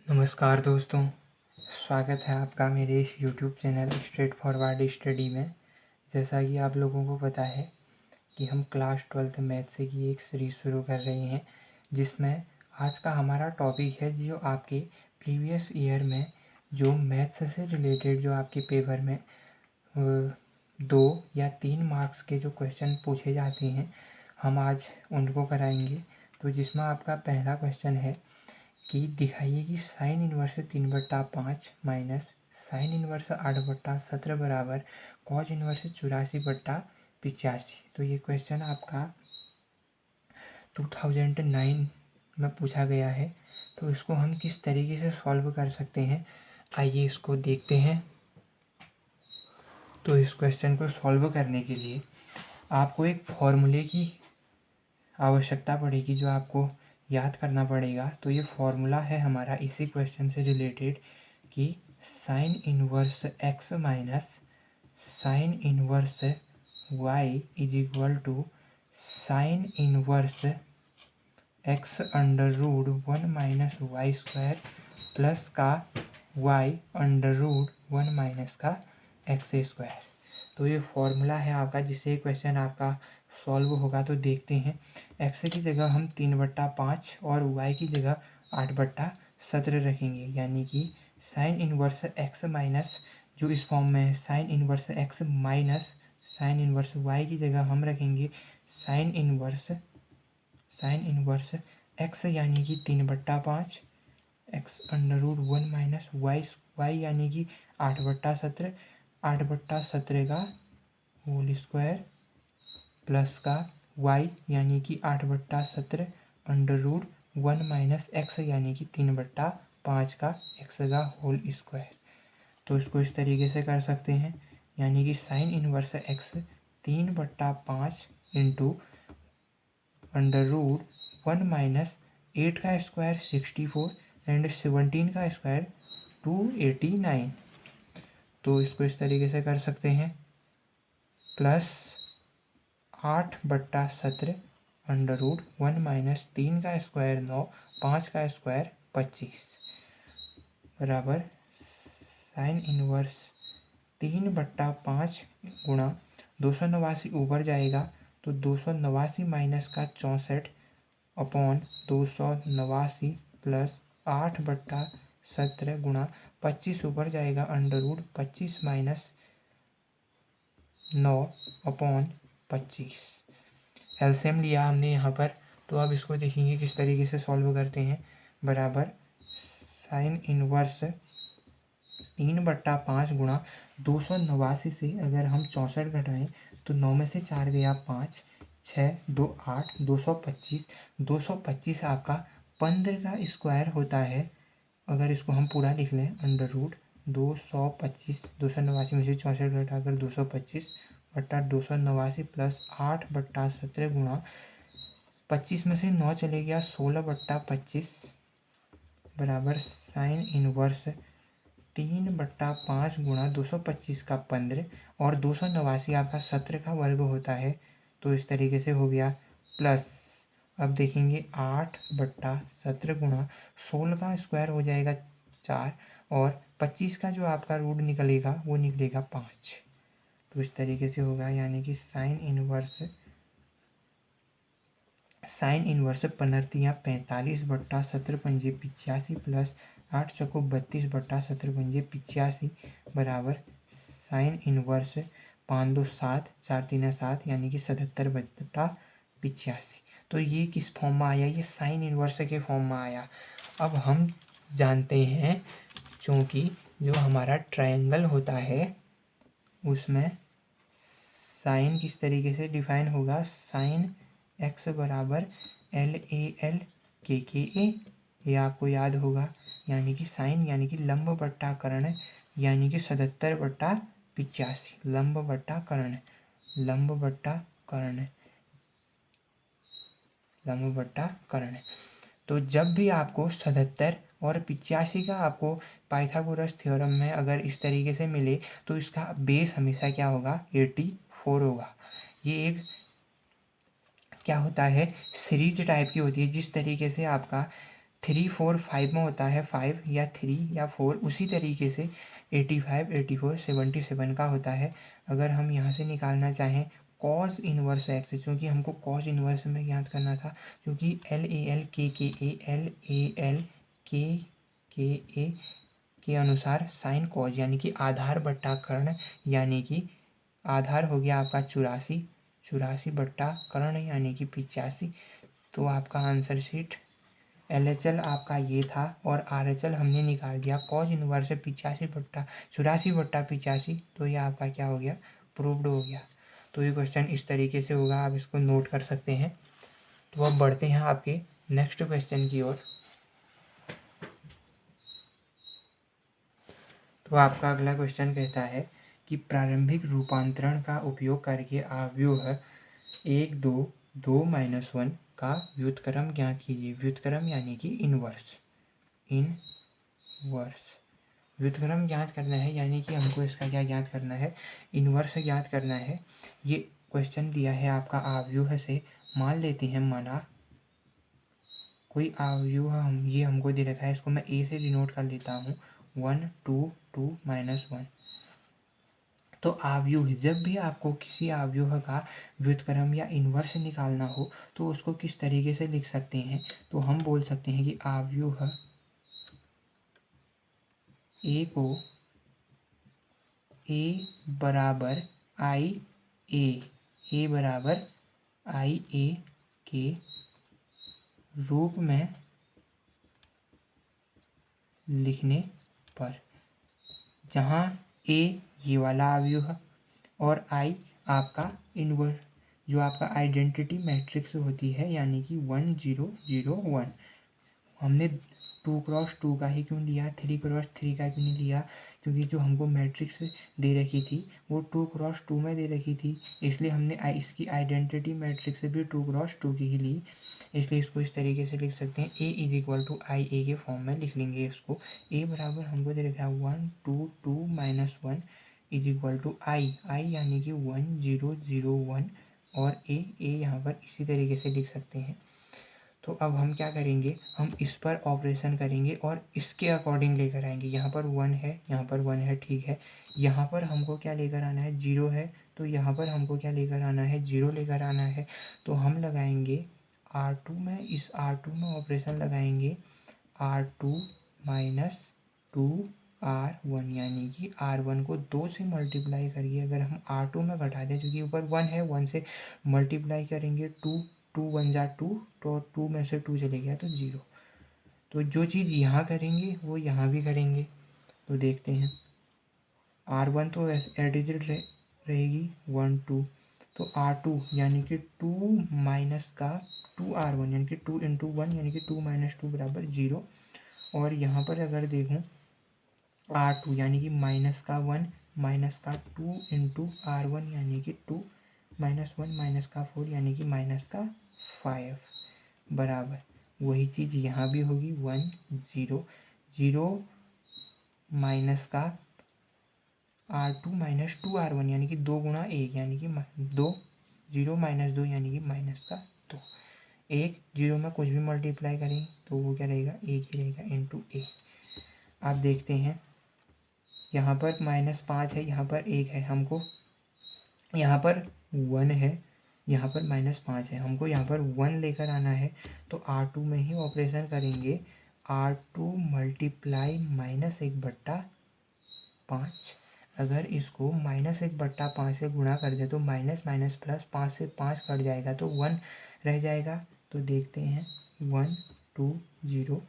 नमस्कार दोस्तों, स्वागत है आपका मेरे इस YouTube channel straight forward study में। जैसा कि आप लोगों को पता है कि हम क्लास 12th मैथ से की एक सीरीज़ शुरू कर रहे हैं, जिसमें आज का हमारा टॉपिक है जो आपके प्रीवियस ईयर में जो मैथ्स से रिलेटेड जो आपके पेपर में 2 या 3 मार्क्स के जो क्वेश्चन पूछे जाते हैं, हम आज उनको कराएंगे। तो जिसमें आपका पहला क्वेश्चन है कि दिखाइए कि sine inverse 3/5 minus sine inverse 8/17 बराबर कॉज इनवर्स 84/85। तो ये क्वेश्चन आपका 2009 में पूछा गया है। तो इसको हम किस तरीके से सॉल्व कर सकते हैं, आइए इसको देखते हैं। तो इस क्वेश्चन को सॉल्व करने के लिए आपको एक फॉर्मूले की आवश्यकता पड़ेगी, जो आपको याद करना पड़ेगा। तो ये फॉर्मूला है हमारा इसी क्वेश्चन से रिलेटेड कि sine inverse x minus sine inverse y is equal to sine inverse x under root 1 minus y square plus का वाई अंडर रूट 1 माइनस का एक्स स्क्वायर। तो ये फॉर्मूला है आपका, जिससे क्वेश्चन आपका सॉल्व होगा। तो देखते हैं, एक्स की जगह हम 3/5 और वाई की जगह 8/17 रखेंगे, यानी कि साइन इनवर्स एक्स माइनस, जो इस फॉर्म में है sine inverse x minus sine inverse y की जगह हम रखेंगे साइन इनवर्स एक्स यानी कि 3/5 x under root 1 minus y यानी कि 8/17 8/17 का होल स्क्वायर प्लस का y यानी कि 8/17 अंडर रूट 1 माइनस एक्स यानी कि 3/5 का x का होल स्क्वायर। तो इसको इस तरीके से कर सकते हैं, यानी कि sine inverse x 3/5 into under root 1 minus 8 का स्क्वायर 64 एंड 17 का स्क्वायर 289। तो इसको इस तरीके से कर सकते हैं, प्लस 8/17 अंडर रूट 1 माइनस 3 का स्क्वायर 9, 5 का स्क्वायर 25 बराबर साइन इनवर्स 3/5 गुणा 289 ऊपर जाएगा तो 289 माइनस का 64 अपॉन 289 प्लस 8/17 गुणा 25 ऊपर जाएगा under root 25 minus 9 upon 25। LCM लिया हमने यहाँ पर। तो अब इसको देखेंगे किस तरीके से सॉल्व करते हैं। बराबर साइन इनवर्स 3/5 गुणा 289 से अगर हम 64 घटाएं तो 9 में से 4 गया 5, 6 2 8 225 225 आपका 15 का स्क्वायर होता है। अगर इसको हम पूरा लिख लें अंडर रूट 225 289 में से 64 घटाकर 225/289 प्लस 8/17 गुणा 25 में से 9 चले गया 16/25 बराबर साइन इनवर्स 3/5 गुणा 225 का 15 और 289 आपका 17 का वर्ग होता है। तो इस तरीके से हो गया, प्लस अब देखेंगे 8/17 गुणा 16 का स्क्वायर हो जाएगा 4 और 25 का जो आपका रूट निकलेगा वो निकलेगा 5। तो इस तरीके से होगा, यानी कि साइन इनवर्स 15 45/17 पंजे 85 प्लस 8 चौको 32/17 पंजे 85 बराबर साइन इनवर्स 5 2 7 4 3 7 यानी कि 77/85। तो ये किस फॉर्म में आया, ये साइन इनवर्स के फॉर्म में आया। अब हम जानते हैं, क्योंकि जो हमारा ट्रायंगल होता है उसमें साइन किस तरीके से डिफाइन होगा, साइन एक्स बराबर LAL KKA, ये आपको याद होगा। यानी कि साइन यानी कि लंब बट्टा कर्ण यानी कि 77/85 लंब बट्टा कर्ण लंब बट्टा कर्ण। तो जब भी आपको 77 और 85 का आपको पाइथागोरस थ्योरम में अगर इस तरीके से मिले तो इसका बेस हमेशा क्या होगा, 84 होगा। ये एक क्या होता है, सीरीज टाइप की होती है। जिस तरीके से आपका 3, 4, 5 में होता है 5 या 3 या 4, उसी तरीके से 85, 84, 77 का होता है। अगर हम यहाँ से निकालना चाहें कॉस इनवर्स एक्स, क्योंकि हमको कॉस इनवर्स में याद करना था, क्योंकि एल ए एल के ए के अनुसार साइन कॉज यानी कि आधार बट्टा कर्ण, यानी कि आधार हो गया आपका 84, 84 बट्टा कर्ण यानी कि 85। तो आपका आंसर शीट LHL आपका ये था और RHL हमने निकाल दिया कॉज इनवर्स 84 बट्टा 85, तो ये आपका क्या हो गया, प्रूव्ड हो गया। तो ये क्वेश्चन इस तरीके से होगा, आप इसको नोट कर सकते हैं। तो अब बढ़ते हैं आपके नेक्स्ट क्वेश्चन की ओर। तो आपका अगला क्वेश्चन कहता है कि प्रारंभिक रूपांतरण का उपयोग करके आव्यूह 1, 2, 2-1 का व्युत्क्रम ज्ञात कीजिए। व्युत्क्रम यानी कि इनवर्स व्युत्क्रम ज्ञात करना है, यानी कि हमको इसका क्या ज्ञात करना है, इनवर्स ज्ञात करना है। ये क्वेश्चन दिया है आपका आव्यूह से। मान लेते हैं माना कोई आव्यूह ये हमको दे रखा है, इसको मैं ए से डिनोट कर लेता हूँ 1, 2, 2-1। तो आव्यूह, जब भी आपको किसी आव्यूह का व्युत्क्रम या इनवर्स निकालना हो तो उसको किस तरीके से लिख सकते हैं, तो हम बोल सकते हैं कि आव्यूह ए को ए बराबर आई ए के रूप में लिखने पर, जहाँ ए ये वाला आव्यूह और आई आपका इनवर्स जो आपका आइडेंटिटी मैट्रिक्स होती है, यानी कि 1, 0, 0, 1। हमने 2x2 का ही क्यों लिया, 3x3 का क्यों नहीं लिया, क्योंकि जो हमको मैट्रिक्स दे रखी थी वो 2x2 में दे रखी थी, इसलिए हमने इसकी आइडेंटिटी मैट्रिक्स भी 2x2 की ही ली। इसलिए इसको इस तरीके से लिख सकते हैं, A = आई ए के फॉर्म में लिख लेंगे इसको। A बराबर हमको दे रखा है 1, 2, 2-1 = आई यानी कि 1, 0, 0, 1 और A यहाँ पर इसी तरीके से लिख सकते हैं। तो अब हम क्या करेंगे, हम इस पर ऑपरेशन करेंगे और इसके अकॉर्डिंग लेकर आएंगे। यहाँ पर 1 है, यहाँ पर 1 है, ठीक है। यहाँ पर हमको क्या लेकर आना है, 0 है, तो यहाँ पर हमको क्या लेकर आना है, 0 लेकर आना है। तो हम लगाएंगे R2 में, इस R2 में ऑपरेशन लगाएंगे R2 - 2R1, यानी कि R1 को 2 से मल्टीप्लाई करिए। अगर हम R2 में घटा दें, क्योंकि ऊपर 1 है, 1 से मल्टीप्लाई करेंगे 2, 2 1 जा 2, तो 2 में से 2 चले गया तो 0। तो जो चीज़ यहाँ करेंगे वो यहाँ भी करेंगे। तो देखते हैं, R1 तो एडिजिट रहेगी 1, 2, तो R2 यानी कि 2 माइनस का 2R1 यानी कि 2 × 1 यानी कि 2 - 2 = 0। और यहाँ पर अगर देखूँ R2 यानी कि माइनस का 1 माइनस का 2 × R1 यानी कि 2 - 1 माइनस का 4 यानी कि माइनस का 5 बराबर वही चीज़ यहाँ भी होगी 1, 0, 0 माइनस का R2 - 2R1 यानी कि 2 × 1 यानी कि 2, 0 - 2 यानी कि माइनस का 2। 1 0 में कुछ भी मल्टीप्लाई करें तो वो क्या रहेगा, 1 ही रहेगा इंटू A। आप देखते हैं यहाँ पर -5 है, यहाँ पर 1 है, हमको यहाँ पर 1 है, यहाँ पर -5 है, हमको यहाँ पर 1 लेकर आना है। तो R2 में ही ऑपरेशन करेंगे, R2 × -1/5। अगर इसको -1/5 से गुणा कर दे तो माइनस माइनस प्लस 5 से 5 कट जाएगा तो 1 रह जाएगा। तो देखते हैं 1, 2, 0,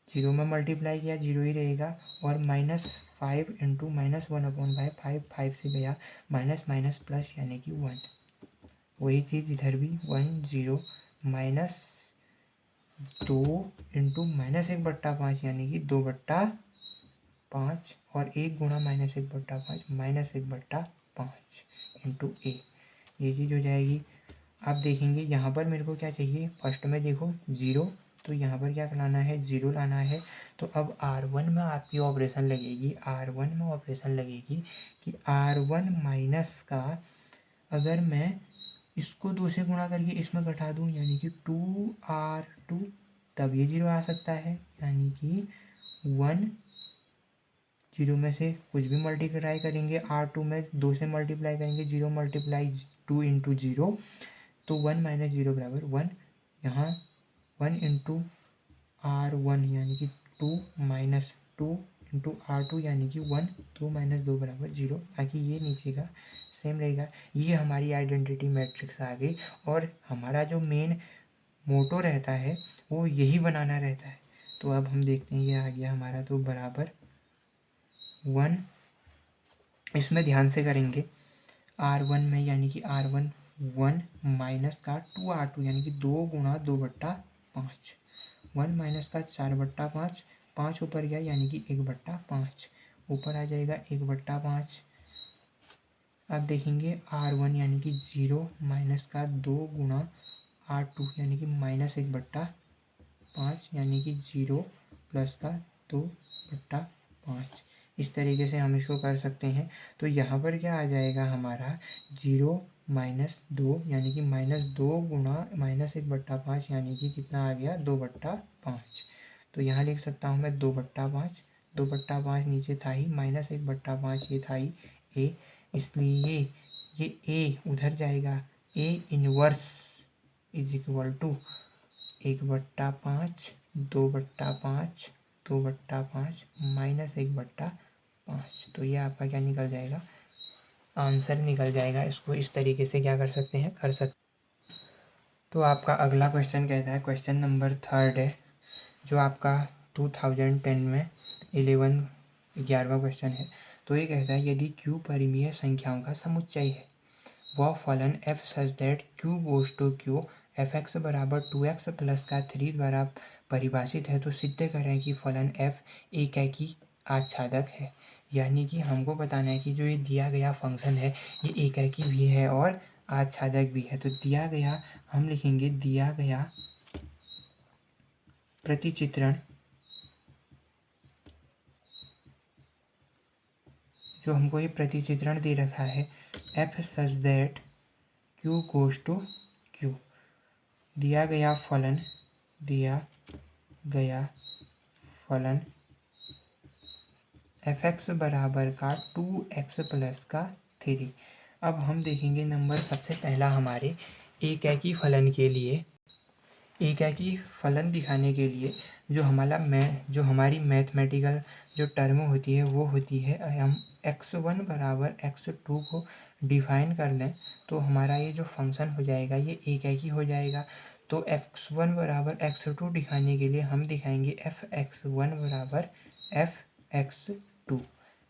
0 में मल्टीप्लाई किया 0 ही रहेगा, और -5 × -1/5, 5 से गया, माइनस माइनस प्लस यानी कि 1। वही चीज़ इधर भी 1, 0 -2 × -1/5 यानी कि 2/5 और 1 × -1/5 -1/5 इंटू A, ये चीज़ हो जाएगी। अब देखेंगे यहाँ पर मेरे को क्या चाहिए, फर्स्ट में देखो 0, तो यहाँ पर क्या लाना है, 0 लाना है। तो अब R1 में आपकी ऑपरेशन लगेगी, R1 में ऑपरेशन लगेगी कि R1 माइनस का, अगर मैं इसको 2 से गुणा करके इसमें घटा दूँ यानी कि 2R2 तब ये 0 आ सकता है, यानी कि 1 0 में से कुछ भी मल्टीप्लाई करेंगे, R2 में 2 से मल्टीप्लाई करेंगे, 0 मल्टीप्लाई 2 इंटू 0, तो 1 माइनस 0 बराबर 1, यहाँ 1 इंटू R1 यानी कि 2 माइनस 2 इंटू R2 यानी कि 1, 2 माइनस 2 बराबर 0, ताकि ये नीचे का सेम रहेगा। ये हमारी आइडेंटिटी मैट्रिक्स आ गई, और हमारा जो मेन मोटो रहता है वो यही बनाना रहता है। तो अब हम देखते हैं, ये आ गया हमारा, तो बराबर 1, इसमें ध्यान से करेंगे, R1 में यानी कि R1 1 माइनस का 2R2 यानी कि 2 गुणा 2/5, 1 माइनस का 4/5, 5 ऊपर गया यानी कि 1/5, ऊपर आ जाएगा 1/5। अब देखेंगे R1 यानी कि 0 माइनस का 2 गुणा R2 यानी कि -1/5 यानी कि 0 प्लस का 2/5। इस तरीके से हम इसको कर सकते हैं। तो यहाँ पर क्या आ जाएगा हमारा, 0 माइनस 2 यानी कि -2 गुणा -1/5 यानी कि कितना आ गया, 2/5। तो यहाँ लिख सकता हूँ मैं 2/5, 2/5 नीचे था ही, -1/5 ये था ही ए, इसलिए ये ए उधर जाएगा, A inverse is equal to 1/5, 2/5, 2/5 minus 1/5। तो ये आपका क्या निकल जाएगा, आंसर निकल जाएगा। इसको इस तरीके से क्या कर सकते हैं, कर सकते। तो आपका अगला क्वेश्चन कहता है, क्वेश्चन नंबर 3 है, जो आपका 2010 में 11वां क्वेश्चन है। तो ये कहता है, यदि q परिमेय संख्याओं का समुच्चय है, वह फलन f such that q goes to q f(x) बराबर 2x प्लस का 3 द्वारा परिभाषित है, तो सिद्ध करें कि फलन f एकाकी आच्छादक है। यानी कि हमको बताना है कि जो ये दिया गया फंक्शन है ये एकाकी भी है और आच्छादक भी है। तो दिया गया, हम लिखेंगे दिया गया प्रतिचित्रण, जो हमको ये प्रतिचित्रण दे रखा है, f such that q goes to q, दिया गया फलन f(x) बराबर का 2x प्लस का 3। अब हम देखेंगे नंबर सबसे पहला हमारे एकाकी फलन के लिए, एकाकी फलन दिखाने के लिए जो हमारी मैथमेटिकल जो टर्म होती है वो होती है, हम x1 बराबर x2 को डिफाइन कर लें तो हमारा ये जो फंक्शन हो जाएगा ये एकाकी हो जाएगा। तो x1 बराबर x2 दिखाने के लिए हम दिखाएंगे f(x1) बराबर f(x2),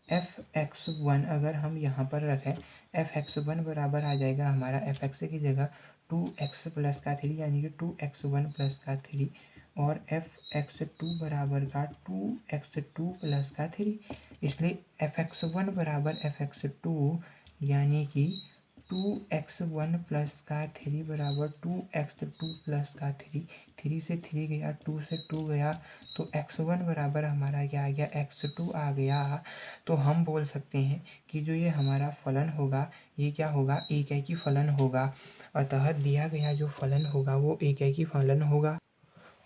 f(x1) अगर हम यहाँ पर रखें, f(x1) बराबर आ जाएगा हमारा f(x) की जगह 2x प्लस का 3 यानी कि 2x1 प्लस का 3, और f(x2) बराबर का 2x2 प्लस का 3, इसलिए f(x1) बराबर f(x2) यानी कि 2x1 प्लस का 3 बराबर 2x2 प्लस का 3, 3 से 3 गया, 2 से 2 गया, तो x1 बराबर हमारा क्या आ गया, x2 आ गया। तो हम बोल सकते हैं कि जो ये हमारा फलन होगा ये क्या होगा, एकाकी फलन होगा। अतः दिया गया जो फलन होगा वो एकाकी फलन होगा।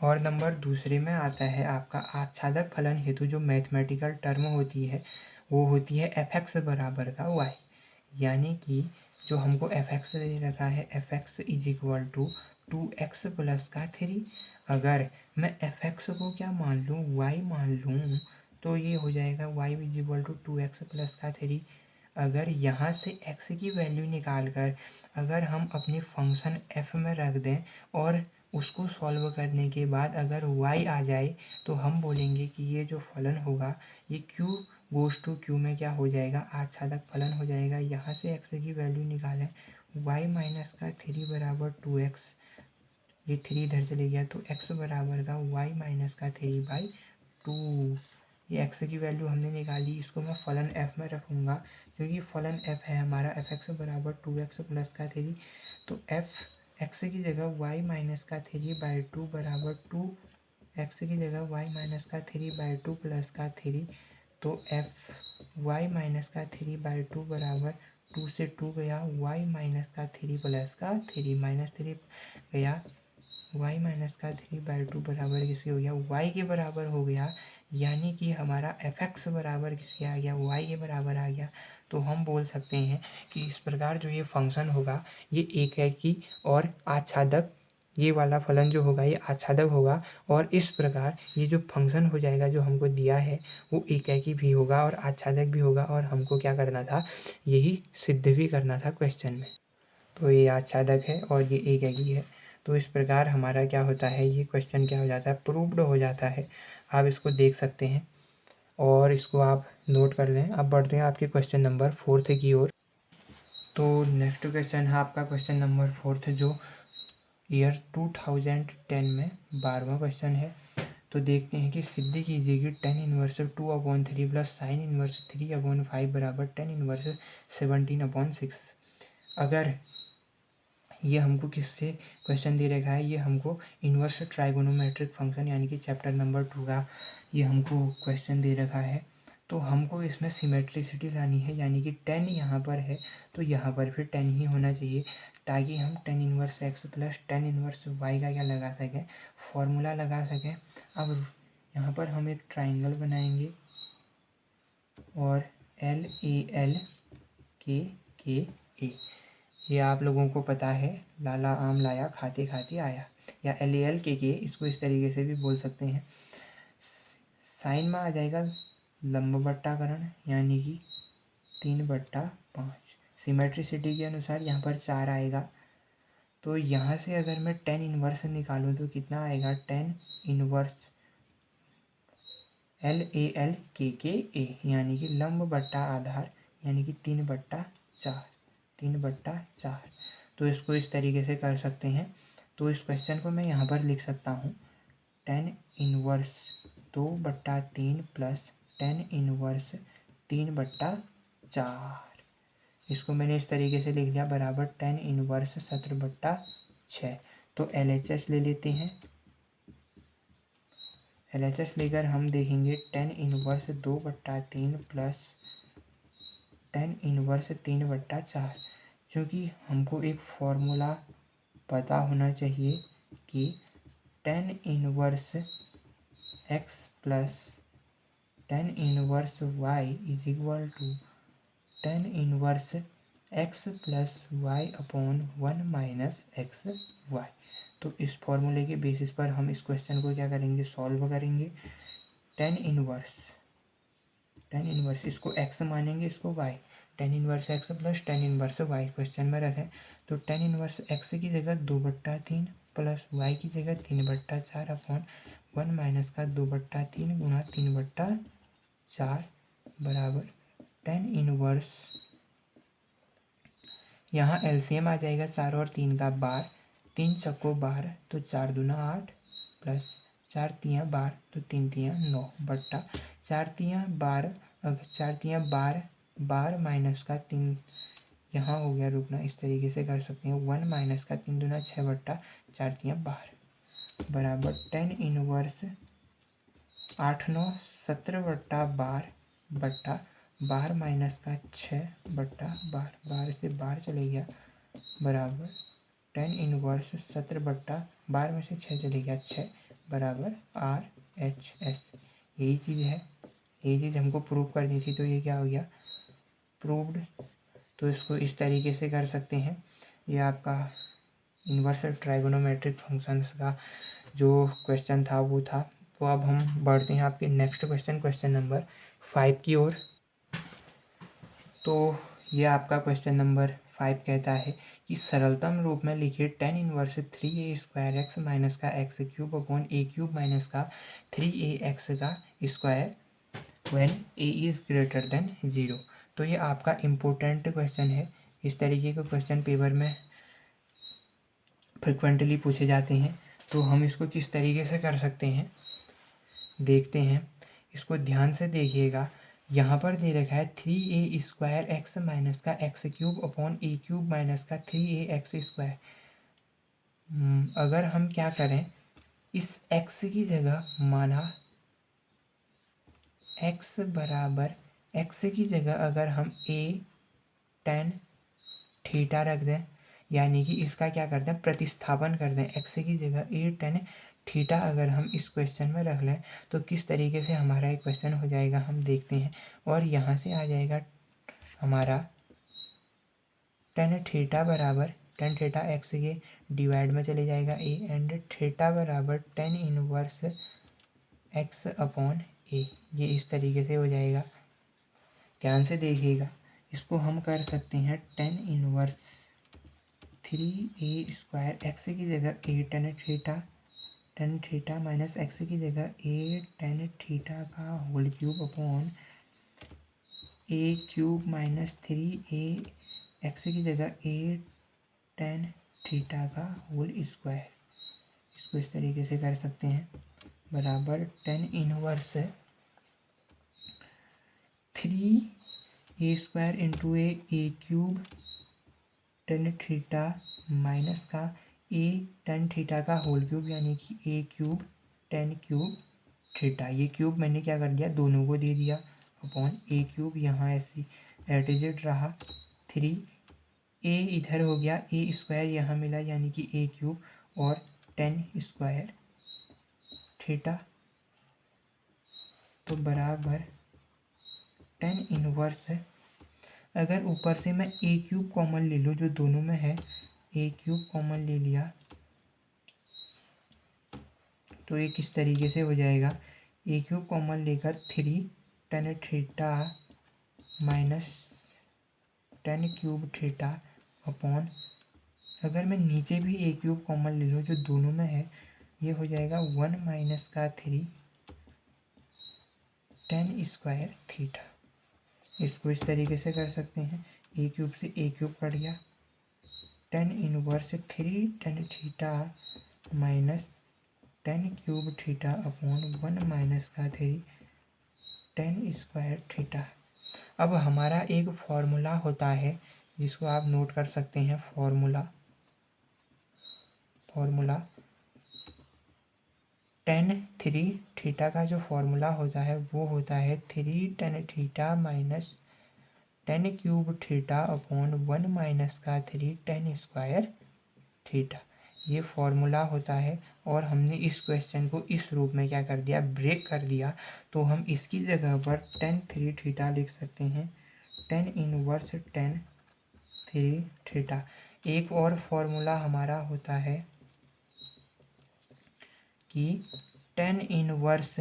और नंबर दूसरे में आता है आपका आच्छादक फलन हेतु जो मैथमेटिकल टर्म होती है वो होती है f(x) बराबर का y, यानी कि जो हमको f(x) दे रखा है, f(x) is equal to 2x plus का 3। अगर मैं f(x) को क्या मान लूँ, y मान लूँ, तो ये हो जाएगा y is equal to 2x plus का 3। अगर यहाँ से x की वैल्यू निकाल कर अगर हम अपने फंक्शन f में रख दें और उसको सॉल्व करने के बाद अगर y आ जाए तो हम बोलेंगे कि ये जो फलन होगा ये q गोज़ टू q में क्या हो जाएगा, आच्छादक फलन हो जाएगा। यहाँ से x की वैल्यू निकालें, y माइनस का 3 बराबर 2x, ये 3 इधर चले गया तो x बराबर का y माइनस का 3/2। ये x की वैल्यू हमने निकाली, इसको मैं फलन f में रखूँगा क्योंकि फलन f है हमारा f(x) बराबर 2x प्लस का 3। तो x की जगह y माइनस का 3/2 बराबर 2, x की जगह y माइनस का 3/2 प्लस का 3, तो y माइनस का 3/2 बराबर 2 से 2 गया, y माइनस का 3 प्लस का 3, -3 गया, y माइनस का 3/2 बराबर किसके हो गया, y के बराबर हो गया, यानी कि हमारा fx बराबर किसके आ गया, y के बराबर आ गया। तो हम बोल सकते हैं कि इस प्रकार जो ये फंक्शन होगा ये एकाकी और आच्छादक, ये वाला फलन जो होगा ये आच्छादक होगा, और इस प्रकार ये जो फंक्शन हो जाएगा जो हमको दिया है वो एकाकी भी होगा और आच्छादक भी होगा, और हमको क्या करना था, यही सिद्ध भी करना था क्वेश्चन में। तो ये आच्छादक है और ये एकाकी है। तो इस प्रकार हमारा क्या होता है, ये क्वेश्चन क्या हो जाता है, प्रूव्ड हो जाता है। आप इसको देख सकते हैं और इसको आप नोट कर लें। अब बढ़ते हैं आपके क्वेश्चन नंबर 4 की ओर। तो नेक्स्ट क्वेश्चन है आपका क्वेश्चन नंबर 4 जो ईयर 2010 में 12वां क्वेश्चन है। तो देखते हैं कि सिद्ध कीजिए कि tan inverse 2/3 plus sine inverse 3/5 बराबर tan इनवर्स 17/6। अगर ये हमको किससे क्वेश्चन दे रखा है, ये हमको इन्वर्स ट्राइगोनोमेट्रिक फंक्शन यानी कि चैप्टर नंबर 2 का ये हमको क्वेश्चन दे रखा है। तो हमको इसमें सिमेट्रिसिटी लानी है, यानी कि tan यहाँ पर है तो यहाँ पर फिर tan ही होना चाहिए, ताकि हम tan inverse x plus tan inverse y का क्या लगा सकें, फॉर्मूला लगा सकें। अब यहाँ पर हम एक ट्राइंगल बनाएंगे और LAL KKA, ये आप लोगों को पता है, लाला आम लाया खाते खाते आया, या LAL KKA, इसको इस तरीके से भी बोल सकते हैं। साइन में आ जाएगा लंबवट्टाकरण यानी कि 3/5। सिमेट्रिसिटी के अनुसार यहाँ पर 4 आएगा। तो यहाँ से अगर मैं tan इनवर्स निकालूँ तो कितना आएगा, tan इनवर्स LAL KKA यानी कि लंब बट्टा आधार यानी कि 3/4। तो इसको इस तरीके से कर सकते हैं। तो इस क्वेश्चन को मैं यहाँ पर लिख सकता हूँ tan inverse 2/3 plus tan inverse 3/4। इसको मैंने इस तरीके से लिख लिया बराबर tan इनवर्स 17/6। तो LHS ले लेते हैं। LHS लेकर हम देखेंगे tan inverse 2/3 plus tan inverse 3/4। क्योंकि हमको एक फॉर्मूला पता होना चाहिए कि tan inverse x plus tan inverse y is equal to tan inverse x plus y upon 1 minus x y. तो इस फॉर्मूले के बेसिस पर हम इस क्वेश्चन को क्या करेंगे, सॉल्व करेंगे। tan इनवर्स इसको x मानेंगे, इसको y, tan inverse x plus tan inverse y question में रखें। तो tan इनवर्स x की जगह 2/3 प्लस y की जगह 3/4 अपॉन 1 माइनस का 2/3 गुना 3/4 बराबर tan इनवर्स, यहाँ एलसीएम आ जाएगा 4 और 3 का 12, 3 चक्को 12 तो 4 दूना 8 प्लस 4 तियाँ 12 तो 3 तियाँ 9 बट्टा 4 तियाँ 12, अगर 4 तियाँ 12, 12 माइनस का 3 यहाँ हो गया, रुकना इस तरीके से कर सकते हैं, 1 माइनस का 3 दूना 6 बट्टा 4 तियाँ 12 बराबर tan इनवर्स 8 9 17/12 बट्टा 12 माइनस का 6/12, 12 से 12 चले गया बराबर tan इनवर्स 17/12 में से 6 चले गया 6 बराबर RHS। यही चीज़ है, यही चीज़ हमको प्रूव करनी थी। तो ये क्या हो गया, प्रूव्ड। तो इसको इस तरीके से कर सकते हैं। ये आपका इन्वर्स ट्राइगोनोमेट्रिक फंक्शंस का जो क्वेश्चन था वो था। तो अब हम बढ़ते हैं आपके नेक्स्ट क्वेश्चन, क्वेश्चन नंबर 5 की ओर। तो ये आपका क्वेश्चन नंबर 5 कहता है कि सरलतम रूप में लिखिए tan inverse 3a² x minus का x³ अपॉन a³ माइनस का 3ax का square when a is greater than 0। तो ये आपका इम्पोर्टेंट क्वेश्चन है। इस तरीके के क्वेश्चन पेपर में फ्रिक्वेंटली पूछे जाते हैं। तो हम इसको किस तरीके से कर सकते हैं देखते हैं। इसको ध्यान से देखिएगा, यहाँ पर दे रखा है 3a² x माइनस का x³ अपॉन a³ माइनस का 3ax²। अगर हम क्या करें, इस x की जगह माना x बराबर, x की जगह अगर हम a tan थीटा रख दें, यानी कि इसका क्या करते हैं, प्रतिस्थापन करते हैं। एक्स की जगह ए टेन थीटा अगर हम इस क्वेश्चन में रख लें तो किस तरीके से हमारा एक क्वेश्चन हो जाएगा हम देखते हैं। और यहाँ से आ जाएगा हमारा टेन थीटा बराबर, टेन थीटा एक्स के डिवाइड में चले जाएगा ए, एंड थीटा बराबर टेन इनवर्स एक्स अपॉन ए। ये इस तरीके से हो जाएगा। ध्यान से देखिएगा, इसको हम कर सकते हैं टेन इनवर्स थ्री ए स्क्वायर, एक्स की जगह ए टेन थीटा माइनस एक्स की जगह ए टेन थीटा का होल क्यूब अपॉन ए क्यूब माइनस थ्री ए एक्स की जगह ए टेन थीटा का होल स्क्वायर। इसको इस तरीके से कर सकते हैं, बराबर टेन इनवर्स थ्री ए स्क्वायर इंटू ए क्यूब टेन थीटा माइनस का ए टेन थीटा का होल क्यूब, यानी कि ए क्यूब टेन क्यूब थीटा। ये क्यूब मैंने क्या कर दिया, दोनों को दे दिया, अपॉन ए क्यूब यहाँ ऐसी एट इज इट रहा, थ्री ए इधर हो गया, ए स्क्वायर यहाँ मिला यानी कि ए क्यूब, और टेन स्क्वायर थीटा, तो बराबर टेन इनवर्स। अगर ऊपर से मैं ए क्यूब कॉमन ले लूँ जो दोनों में है, ए क्यूब कॉमन ले लिया तो ये किस तरीके से हो जाएगा, ए क्यूब कॉमन लेकर three tan theta minus ten cube theta upon, अगर मैं नीचे भी ए क्यूब कॉमन ले लूँ जो दोनों में है, ये हो जाएगा वन माइनस का थ्री टेन स्क्वायर थीटा। इसको इस तरीके से कर सकते हैं, ए क्यूब से ए क्यूब कट गया, tan inverse three tan theta minus ten cube theta upon one minus का थ्री टेन स्क्वायर थीटा। अब हमारा एक फॉर्मूला होता है जिसको आप नोट कर सकते हैं, फॉर्मूला टेन थ्री थीटा का जो फॉर्मूला होता है वो होता है three tan theta minus ten cube theta upon one minus का थ्री टेन स्क्वायर थीटा। ये फॉर्मूला होता है, और हमने इस क्वेश्चन को इस रूप में क्या कर दिया, ब्रेक कर दिया। तो हम इसकी जगह पर टेन थ्री थीटा लिख सकते हैं, tan inverse tan three theta. एक और फॉर्मूला हमारा होता है कि टेन इनवर्स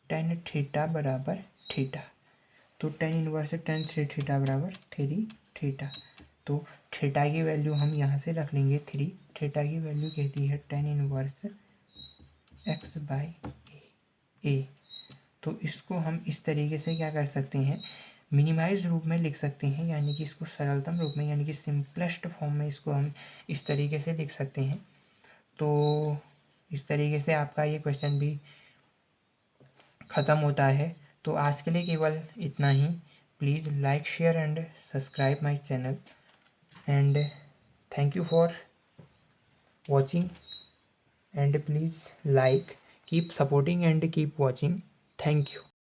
टेन थीटा बराबर थीटा, तो tan inverse tan three theta बराबर थ्री थीटा। तो थीटा की वैल्यू हम यहाँ से रख लेंगे थ्री, थीटा की वैल्यू कहती है टेन इनवर्स एक्स बाई ए। तो इसको हम इस तरीके से क्या कर सकते हैं, मिनिमाइज रूप में लिख सकते हैं, यानी कि इसको सरलतम रूप में यानी कि सिंपलेस्ट फॉर्म में इसको हम इस तरीके से लिख सकते हैं। तो इस तरीके से आपका ये क्वेश्चन भी ख़त्म होता है। तो आज के लिए केवल इतना ही। Please like share and subscribe my channel, and thank you for watching, and please like, keep supporting and keep watching. Thank you.